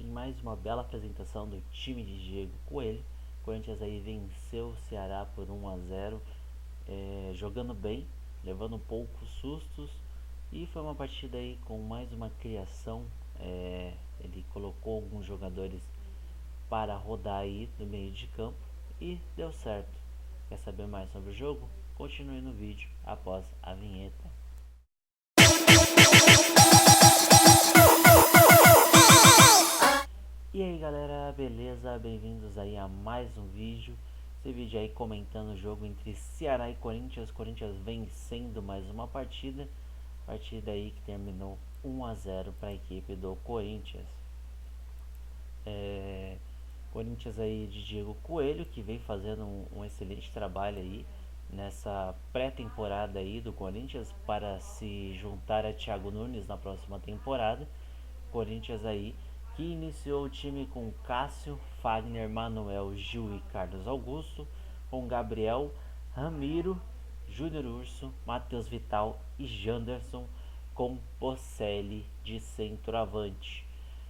em mais uma bela apresentação do time de Diego Coelho. O Corinthians aí venceu o Ceará por 1 a 0, jogando bem, levando poucos sustos, e foi uma partida aí com mais uma criação. Ele colocou alguns jogadores para rodar aí no meio de campo e deu certo. Quer saber mais sobre o jogo? Continue no vídeo após a vinheta. E aí galera, beleza? Bem-vindos aí a mais um vídeo. Esse vídeo aí comentando o jogo entre Ceará e Corinthians. Corinthians vencendo mais uma partida. Partida aí que terminou 1 a 0 para a equipe do Corinthians. Corinthians aí de Diego Coelho, que vem fazendo um excelente trabalho aí nessa pré-temporada aí do Corinthians para se juntar a Thiago Nunes na próxima temporada. Corinthians aí que iniciou o time com Cássio, Fagner, Manuel, Gil e Carlos Augusto, com Gabriel, Ramiro, Júnior Urso, Matheus Vital e Janderson, com Bocelli de centroavante.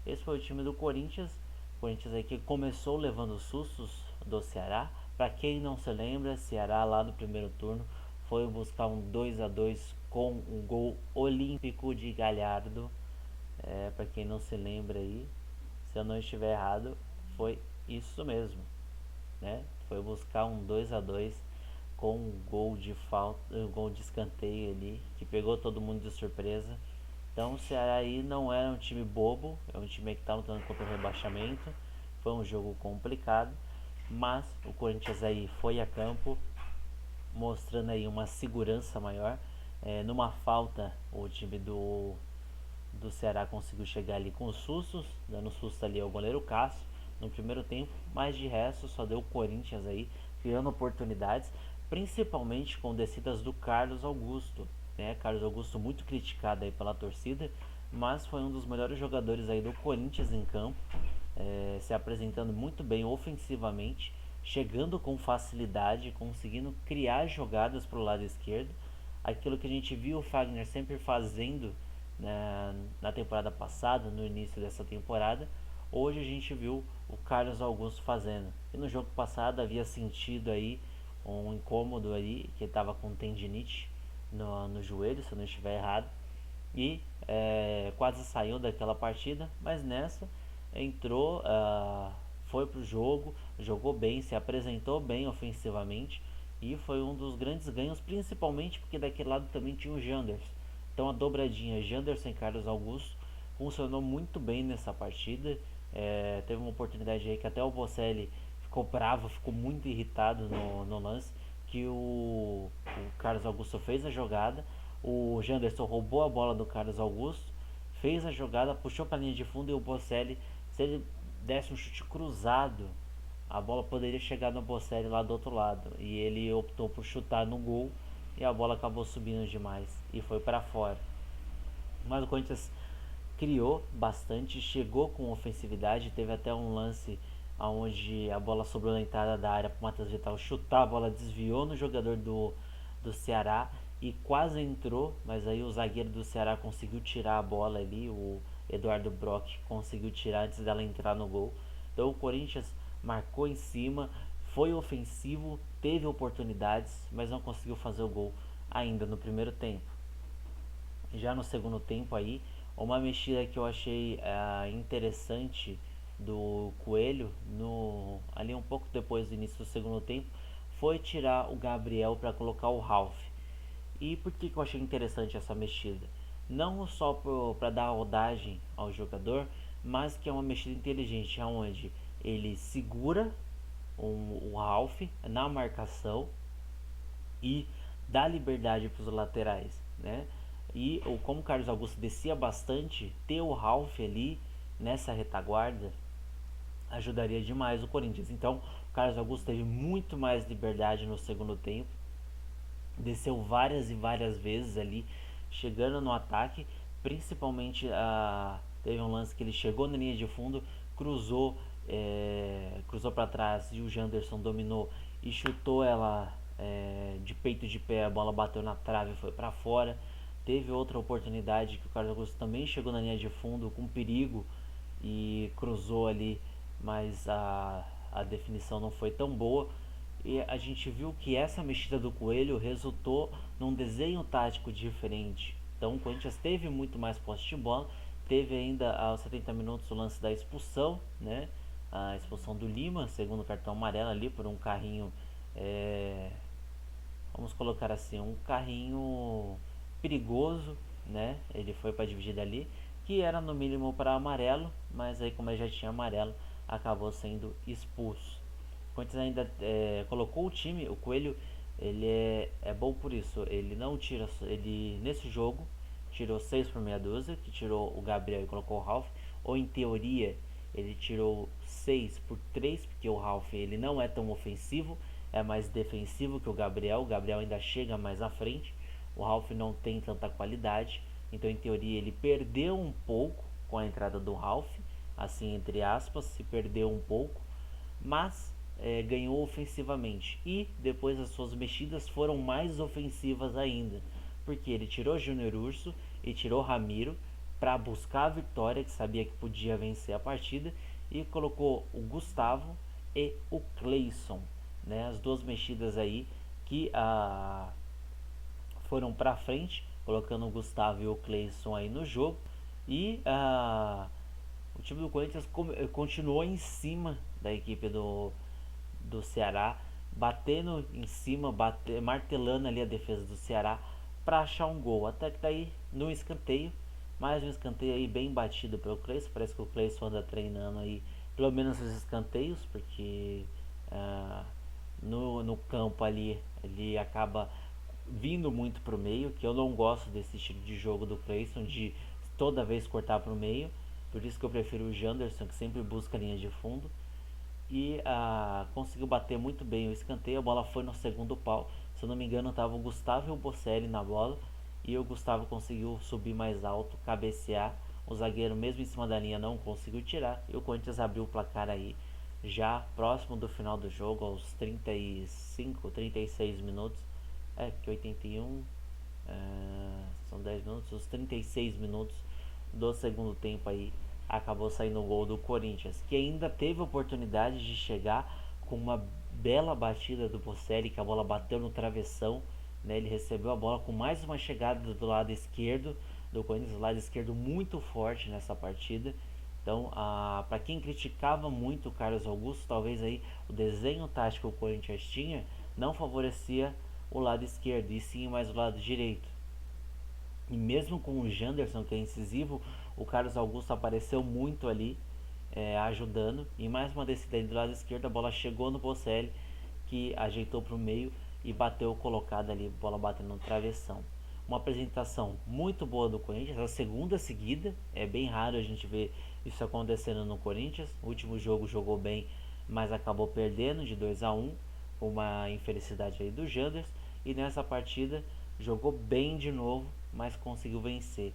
Esse foi o time do Corinthians. Corinthians aí que começou levando sustos do Ceará. Para quem não se lembra, Ceará lá no primeiro turno foi buscar um 2 a 2 com um gol olímpico de Galhardo. Para quem não se lembra aí, se eu não estiver errado, foi isso mesmo, né? Foi buscar um 2 a 2 com um gol de falta, um gol de escanteio ali, que pegou todo mundo de surpresa. Então o Ceará aí não era um time bobo, é um time que está lutando contra o rebaixamento. Foi um jogo complicado, mas o Corinthians aí foi a campo, mostrando aí uma segurança maior. Numa falta, o time do Ceará conseguiu chegar ali com sustos, dando susto ali ao goleiro Cássio no primeiro tempo, mas de resto só deu o Corinthians aí criando oportunidades, principalmente com descidas do Carlos Augusto, né? Carlos Augusto muito criticado aí pela torcida, mas foi um dos melhores jogadores aí do Corinthians em campo, se apresentando muito bem ofensivamente, chegando com facilidade, conseguindo criar jogadas para o lado esquerdo, aquilo que a gente viu o Fagner sempre fazendo na temporada passada, no início dessa temporada. Hoje a gente viu o Carlos Augusto fazendo. E no jogo passado havia sentido aí um incômodo aí, que estava com tendinite no joelho, se eu não estiver errado. E quase saiu daquela partida, mas nessa entrou, foi pro jogo, jogou bem, se apresentou bem ofensivamente e foi um dos grandes ganhos, principalmente porque daquele lado também tinha o Janderson. Então a dobradinha Janderson e Carlos Augusto funcionou muito bem nessa partida. Teve uma oportunidade aí que até o Bocelli ficou bravo, ficou muito irritado no lance, que o Carlos Augusto fez a jogada, o Janderson roubou a bola do Carlos Augusto, fez a jogada, puxou para a linha de fundo, e o Bocelli, se ele desse um chute cruzado, a bola poderia chegar no Bocelli lá do outro lado, e ele optou por chutar no gol e a bola acabou subindo demais e foi para fora. Mas o Corinthians criou bastante, chegou com ofensividade, teve até um lance onde a bola sobrou na entrada da área para o Matheus Vital chutar, a bola desviou no jogador do Ceará e quase entrou, mas aí o zagueiro do Ceará conseguiu tirar a bola ali, o Eduardo Brock conseguiu tirar antes dela entrar no gol. Então o Corinthians marcou em cima, foi ofensivo, teve oportunidades, mas não conseguiu fazer o gol ainda no primeiro tempo. Já no segundo tempo aí, uma mexida que eu achei interessante do Coelho, ali um pouco depois do início do segundo tempo, foi tirar o Gabriel para colocar o Ralf. E por que eu achei interessante essa mexida? Não só para dar rodagem ao jogador, mas que é uma mexida inteligente, onde ele segura o Ralf na marcação e dá liberdade para os laterais, né? E como o Carlos Augusto descia bastante, ter o Ralf ali nessa retaguarda ajudaria demais o Corinthians. Então o Carlos Augusto teve muito mais liberdade no segundo tempo, desceu várias e várias vezes ali, chegando no ataque, principalmente teve um lance que ele chegou na linha de fundo, cruzou para trás e o Janderson dominou e chutou ela de peito de pé, a bola bateu na trave e foi para fora. Teve outra oportunidade que o Carlos Augusto também chegou na linha de fundo com perigo e cruzou ali, mas a definição não foi tão boa. E a gente viu que essa mexida do Coelho resultou num desenho tático diferente. Então o Corinthians teve muito mais posse de bola, teve ainda aos 70 minutos o lance da expulsão, né? A expulsão do Lima, segundo cartão amarelo ali por um carrinho, é, vamos colocar assim, um carrinho perigoso, né? Ele foi para dividir dali, que era no mínimo para amarelo, mas aí como ele já tinha amarelo, acabou sendo expulso. O Corinthians ainda colocou o time, o Coelho, ele é bom por isso, ele não tira, ele nesse jogo tirou 6 por meia dúzia, que tirou o Gabriel e colocou o Ralf, ou em teoria ele tirou 6 por 3, porque o Ralf ele não é tão ofensivo, é mais defensivo que o Gabriel ainda chega mais à frente, o Ralf não tem tanta qualidade, então em teoria ele perdeu um pouco com a entrada do Ralf, assim entre aspas, se perdeu um pouco, mas ganhou ofensivamente. E depois as suas mexidas foram mais ofensivas ainda, porque ele tirou Júnior Urso e tirou Ramiro para buscar a vitória, que sabia que podia vencer a partida, e colocou o Gustavo e o Cleison, né? As duas mexidas aí que foram para frente, colocando o Gustavo e o Cleison aí no jogo. E o time do Corinthians continuou em cima da equipe do Ceará, batendo em cima, martelando ali a defesa do Ceará para achar um gol. Até que daí no escanteio, mais um escanteio aí bem batido pelo Cleison. Parece que o Cleison anda treinando aí pelo menos os escanteios, porque ah, no campo ali ele acaba vindo muito pro meio, que eu não gosto desse estilo de jogo do Cleison, de toda vez cortar pro meio. Por isso que eu prefiro o Janderson, que sempre busca a linha de fundo. E conseguiu bater muito bem o escanteio, a bola foi no segundo pau. Se eu não me engano, estava o Gustavo e o Bocelli na bola. E o Gustavo conseguiu subir mais alto, cabecear. O zagueiro, mesmo em cima da linha, não conseguiu tirar. E o Corinthians abriu o placar aí, já próximo do final do jogo, aos 35, 36 minutos. Que 81 são 10 minutos, os 36 minutos do segundo tempo aí acabou saindo o gol do Corinthians, que ainda teve oportunidade de chegar com uma bela batida do Bocelli, que a bola bateu no travessão, né? Ele recebeu a bola com mais uma chegada do lado esquerdo do Corinthians, o lado esquerdo muito forte nessa partida. Então, para quem criticava muito o Carlos Augusto, talvez aí o desenho tático que o Corinthians tinha não favorecia o lado esquerdo, e sim mais o lado direito. E mesmo com o Janderson, que é incisivo, o Carlos Augusto apareceu muito ali, ajudando. E mais uma descida do lado esquerdo, a bola chegou no Bocelli, que ajeitou para o meio e bateu colocada ali, bola batendo no travessão. Uma apresentação muito boa do Corinthians, a segunda seguida. É bem raro a gente ver isso acontecendo no Corinthians. O último jogo jogou bem, mas acabou perdendo de 2-1, uma infelicidade aí do Janderson. E nessa partida jogou bem de novo, mas conseguiu vencer.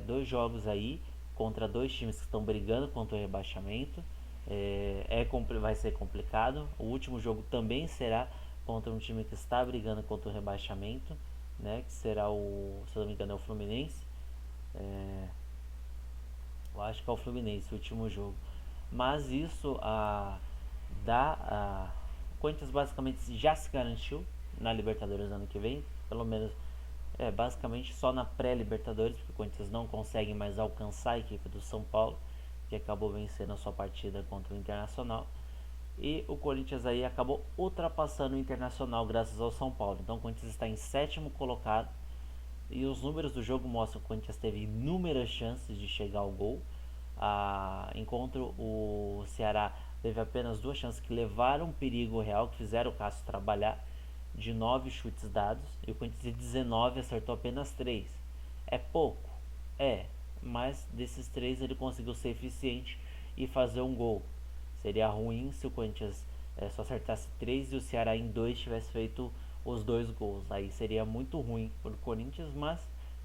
Dois jogos aí contra dois times que estão brigando contra o rebaixamento. Vai ser complicado. O último jogo também será contra um time que está brigando contra o rebaixamento, né? Que será se eu não me engano, é o Fluminense. Eu acho que é o Fluminense, o último jogo. Mas isso o Corinthians basicamente já se garantiu na Libertadores ano que vem, pelo menos basicamente só na pré-Libertadores, porque o Corinthians não consegue mais alcançar a equipe do São Paulo, que acabou vencendo a sua partida contra o Internacional. E o Corinthians aí acabou ultrapassando o Internacional graças ao São Paulo. Então o Corinthians está em sétimo colocado. E os números do jogo mostram que o Corinthians teve inúmeras chances de chegar ao gol. Enquanto o Ceará teve apenas duas chances que levaram perigo real, que fizeram o Cássio trabalhar, de 9 chutes dados. E o Corinthians de 19 acertou apenas 3. É pouco? É. Mas desses 3 ele conseguiu ser eficiente e fazer um gol. Seria ruim se o Corinthians só acertasse 3 e o Ceará em 2 tivesse feito os 2 gols. Aí seria muito ruim para o Corinthians, mas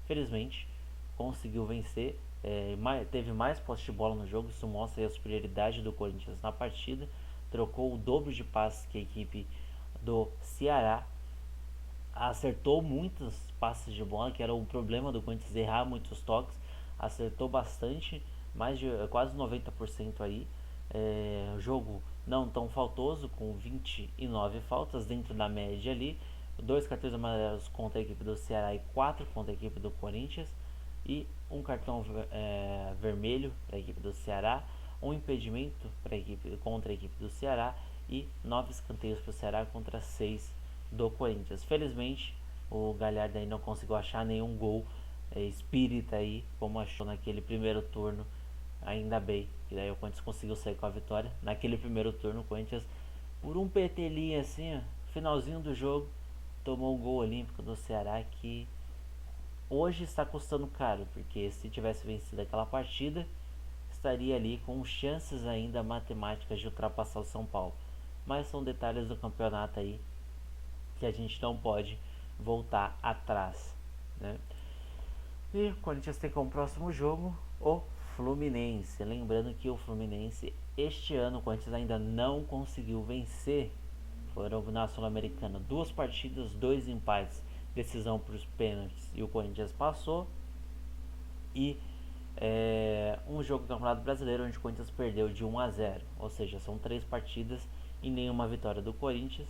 felizmente conseguiu vencer. Teve mais posse de bola no jogo, isso mostra a superioridade do Corinthians na partida. Trocou o dobro de passes que a equipe do Ceará. Acertou muitos passes de bola, que era o problema do Corinthians, errar muitos toques. Acertou bastante mais de quase 90% aí. Jogo não tão faltoso, com 29 faltas dentro da média ali. 2 cartões amarelos contra a equipe do Ceará e 4 contra a equipe do Corinthians. E um cartão vermelho para a equipe do Ceará, um impedimento contra a equipe do Ceará e 9 escanteios para o Ceará contra 6 do Corinthians. Felizmente o Galhardo aí não conseguiu achar nenhum gol espírita aí, como achou naquele primeiro turno. Ainda bem que daí o Corinthians conseguiu sair com a vitória. Naquele primeiro turno o Corinthians, por um petelinho assim, ó, finalzinho do jogo, tomou o gol olímpico do Ceará, que hoje está custando caro, porque se tivesse vencido aquela partida, estaria ali com chances ainda matemáticas de ultrapassar o São Paulo. Mas são detalhes do campeonato aí que a gente não pode voltar atrás, né? E o Corinthians tem como próximo jogo o Fluminense. Lembrando que o Fluminense, este ano, o Corinthians ainda não conseguiu vencer. Foram na Sul-Americana 2 partidas, 2 empates, decisão para os pênaltis e o Corinthians passou. E um jogo do Campeonato Brasileiro onde o Corinthians perdeu de 1-0. Ou seja, são 3 partidas e nenhuma vitória do Corinthians.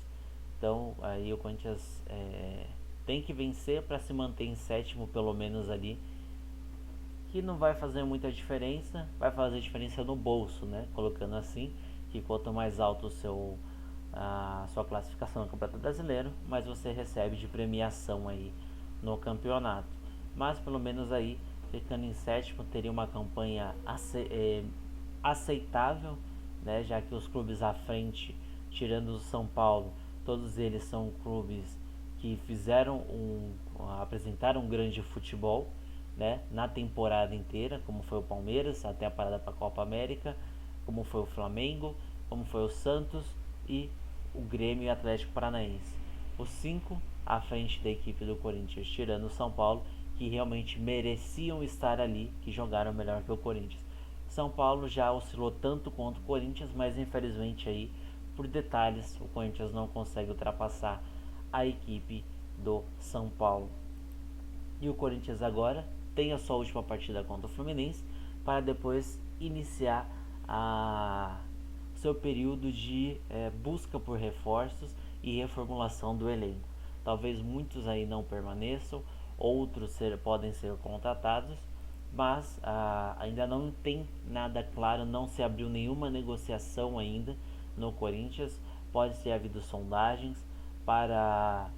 Então aí o Corinthians tem que vencer para se manter em sétimo, pelo menos ali, que não vai fazer muita diferença, vai fazer diferença no bolso, né? Colocando assim, que quanto mais alto a sua classificação no Campeonato Brasileiro, mais você recebe de premiação aí no campeonato. Mas pelo menos aí, ficando em sétimo, teria uma campanha aceitável, né? Já que os clubes à frente, tirando o São Paulo, todos eles são clubes que apresentaram um grande futebol, né, na temporada inteira, como foi o Palmeiras até a parada para a Copa América, como foi o Flamengo, como foi o Santos e o Grêmio e o Atlético Paranaense. Os 5 à frente da equipe do Corinthians, tirando o São Paulo, que realmente mereciam estar ali, que jogaram melhor que o Corinthians. São Paulo já oscilou tanto quanto o Corinthians, mas infelizmente aí, por detalhes, o Corinthians não consegue ultrapassar a equipe do São Paulo. E o Corinthians agora tem a sua última partida contra o Fluminense, para depois iniciar seu período de busca por reforços e reformulação do elenco. Talvez muitos aí não permaneçam, outros podem ser contratados, mas ainda não tem nada claro, não se abriu nenhuma negociação ainda no Corinthians. Pode ter havido sondagens para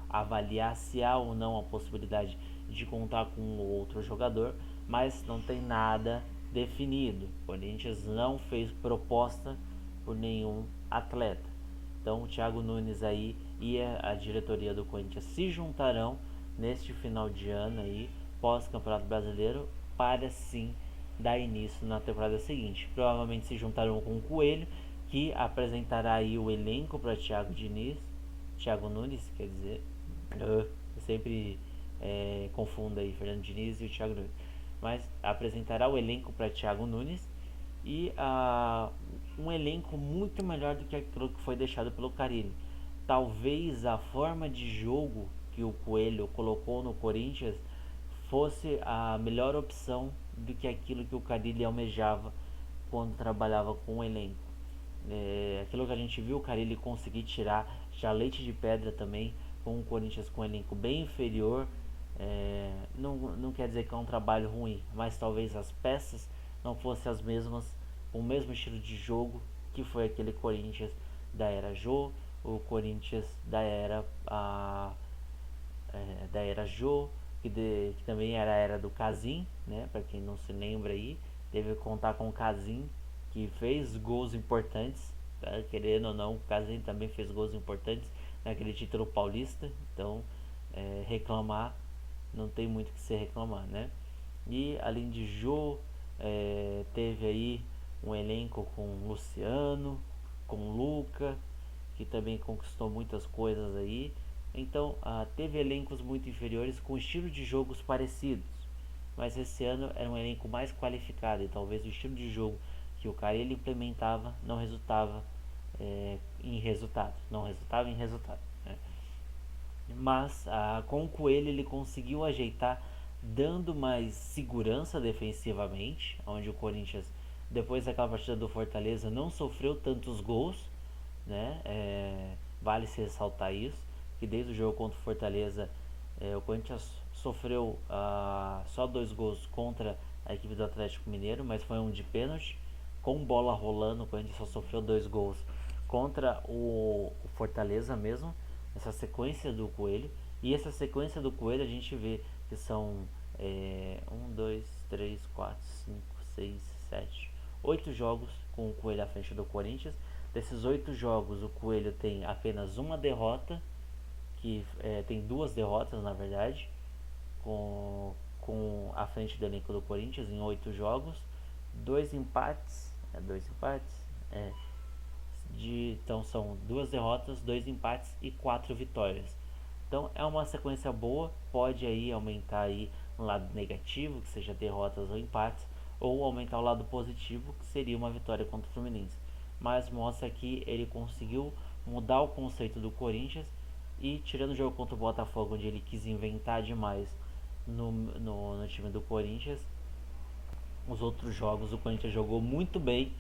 avaliar se há ou não a possibilidade de contar com um outro jogador, mas não tem nada definido. O Corinthians não fez proposta por nenhum atleta. Então o Thiago Nunes aí e a diretoria do Corinthians se juntarão neste final de ano aí, pós-Campeonato Brasileiro, para sim dar início na temporada seguinte. Provavelmente se juntarão com o Coelho, que apresentará aí o elenco para Thiago Nunes, quer dizer, eu sempre confundo aí Fernando Diniz e o Thiago Nunes, mas apresentará o elenco para Thiago Nunes e um elenco muito melhor do que aquilo que foi deixado pelo Carille. Talvez a forma de jogo que o Coelho colocou no Corinthians fosse a melhor opção do que aquilo que o Carille almejava quando trabalhava com o elenco. Aquilo que a gente viu o Carille conseguir tirar já leite de pedra também, com o Corinthians com um elenco bem inferior. Não quer dizer que é um trabalho ruim, mas talvez as peças não fossem as mesmas, o mesmo estilo de jogo que foi aquele Corinthians da era Jô, o Corinthians da era Jô, que também era a era do Casim, né? Para quem não se lembra aí, teve que contar com o Casim, que fez gols importantes, tá? Querendo ou não, o Casim também fez gols importantes naquele título paulista. Então reclamar, não tem muito que se reclamar, né? E além de Jô, teve aí um elenco com Luciano, com Luca, que também conquistou muitas coisas aí. Então teve elencos muito inferiores com estilo de jogos parecidos, mas esse ano era um elenco mais qualificado e talvez o estilo de jogo que o Carille implementava não resultava em resultado, né? Mas com o Coelho ele conseguiu ajeitar dando mais segurança defensivamente, onde o Corinthians, depois daquela partida do Fortaleza, não sofreu tantos gols, né? Vale se ressaltar isso, que desde o jogo contra o Fortaleza, o Corinthians sofreu só 2 gols contra a equipe do Atlético Mineiro, mas foi um de pênalti. Com bola rolando, o Corinthians só sofreu 2 gols contra o Fortaleza mesmo, essa sequência do Coelho. E essa sequência do Coelho a gente vê que são 1, 2, 3, 4, 5, 6, 7, 8 jogos com o Coelho à frente do Corinthians. Desses 8 jogos, o Coelho tem apenas uma derrota, que tem 2 derrotas na verdade, com a frente do elenco do Corinthians em 8 jogos, 2 empates, então são 2 derrotas, 2 empates e 4 vitórias. Então é uma sequência boa, pode aí aumentar aí um lado negativo, que seja derrotas ou empates, ou aumentar o lado positivo, que seria uma vitória contra o Fluminense. Mas mostra que ele conseguiu mudar o conceito do Corinthians e, tirando o jogo contra o Botafogo, onde ele quis inventar demais no time do Corinthians, os outros jogos o Corinthians jogou muito bem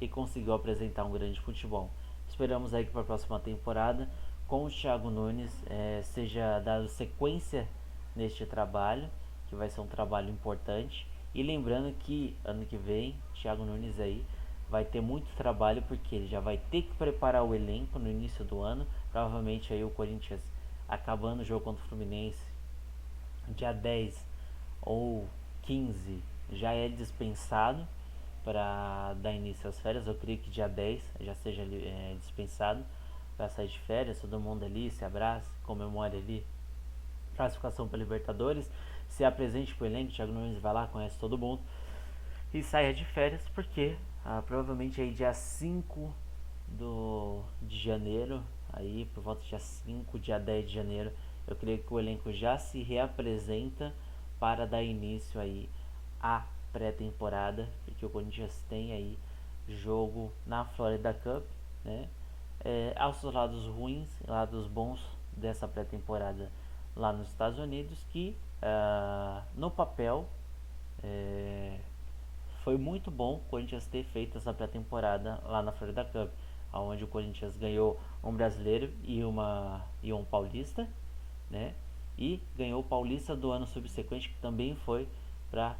e conseguiu apresentar um grande futebol. Esperamos aí que para a próxima temporada, com o Thiago Nunes, seja dado sequência neste trabalho, que vai ser um trabalho importante. E lembrando que ano que vem, Thiago Nunes aí vai ter muito trabalho, porque ele já vai ter que preparar o elenco no início do ano. Provavelmente aí o Corinthians, acabando o jogo contra o Fluminense, dia 10 ou 15, já é dispensado para dar início às férias. Eu creio que dia 10 já seja dispensado para sair de férias. Todo mundo ali se abraça, comemora ali classificação para Libertadores, se apresente para o elenco. Thiago Nunes vai lá, conhece todo mundo e saia de férias, porque provavelmente aí dia 5 de janeiro, aí por volta de dia 5, dia 10 de janeiro, eu creio que o elenco já se reapresenta para dar início aí à pré-temporada, porque o Corinthians tem aí jogo na Florida Cup, né? Aos seus lados ruins, lados bons dessa pré-temporada lá nos Estados Unidos, que no papel foi muito bom o Corinthians ter feito essa pré-temporada lá na Florida Cup, onde o Corinthians ganhou um brasileiro e um paulista, né? E ganhou o paulista do ano subsequente, que também foi para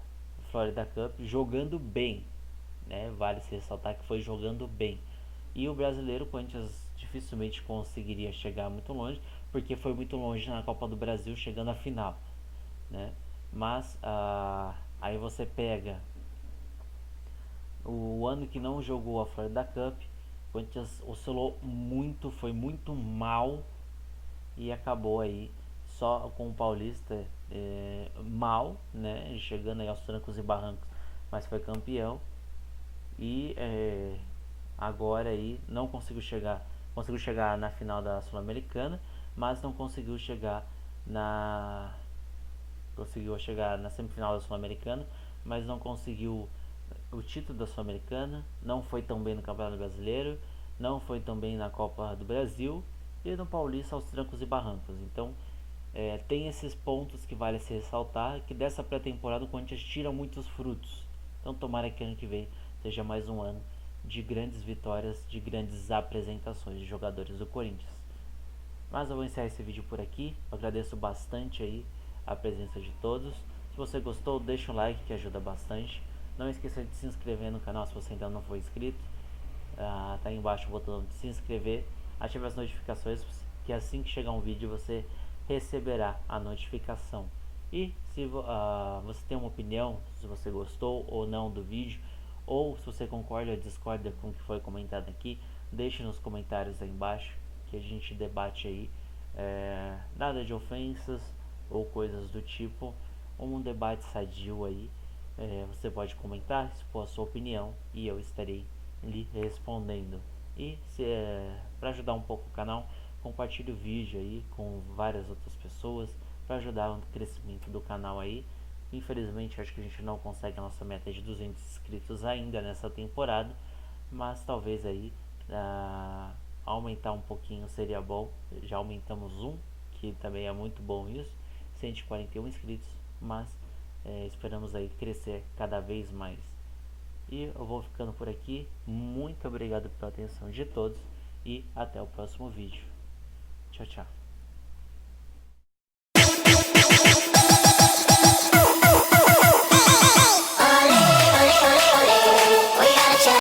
Florida Cup, jogando bem, né? Vale se ressaltar que foi jogando bem. E o brasileiro, o Corinthians dificilmente conseguiria chegar muito longe, porque foi muito longe na Copa do Brasil, chegando à final, né? Mas aí você pega o ano que não jogou a Florida Cup, o Corinthians oscilou muito, foi muito mal e acabou aí só com o Paulista mal, né? Chegando aí aos trancos e barrancos, mas foi campeão. E agora aí não conseguiu chegar na final da Sul-Americana, mas não conseguiu chegar na semifinal da Sul-Americana, mas não conseguiu o título da Sul-Americana, não foi tão bem no Campeonato Brasileiro, não foi tão bem na Copa do Brasil e no Paulista aos trancos e barrancos. Então tem esses pontos que vale se ressaltar, que dessa pré-temporada o Corinthians tira muitos frutos. Então tomara que ano que vem seja mais um ano de grandes vitórias, de grandes apresentações de jogadores do Corinthians. Mas eu vou encerrar esse vídeo por aqui. Eu agradeço bastante aí a presença de todos. Se você gostou, deixa um like que ajuda bastante. Não esqueça de se inscrever no canal se você ainda não for inscrito. Tá aí embaixo o botão de se inscrever. Ative as notificações, que assim que chegar um vídeo você receberá a notificação. E se você tem uma opinião, se você gostou ou não do vídeo, ou se você concorda ou discorda com o que foi comentado aqui, deixe nos comentários aí embaixo, que a gente debate aí. Nada de ofensas ou coisas do tipo, um debate sadio aí. Você pode comentar, expor a sua opinião e eu estarei lhe respondendo. E para ajudar um pouco o canal, compartilhe o vídeo aí com várias outras pessoas para ajudar no crescimento do canal aí. Infelizmente acho que a gente não consegue a nossa meta de 200 inscritos ainda nessa temporada, mas talvez aí aumentar um pouquinho seria bom. Já aumentamos que também é muito bom isso, 141 inscritos, mas esperamos aí crescer cada vez mais. E eu vou ficando por aqui. Muito obrigado pela atenção de todos e até o próximo vídeo. Tchau, tchau.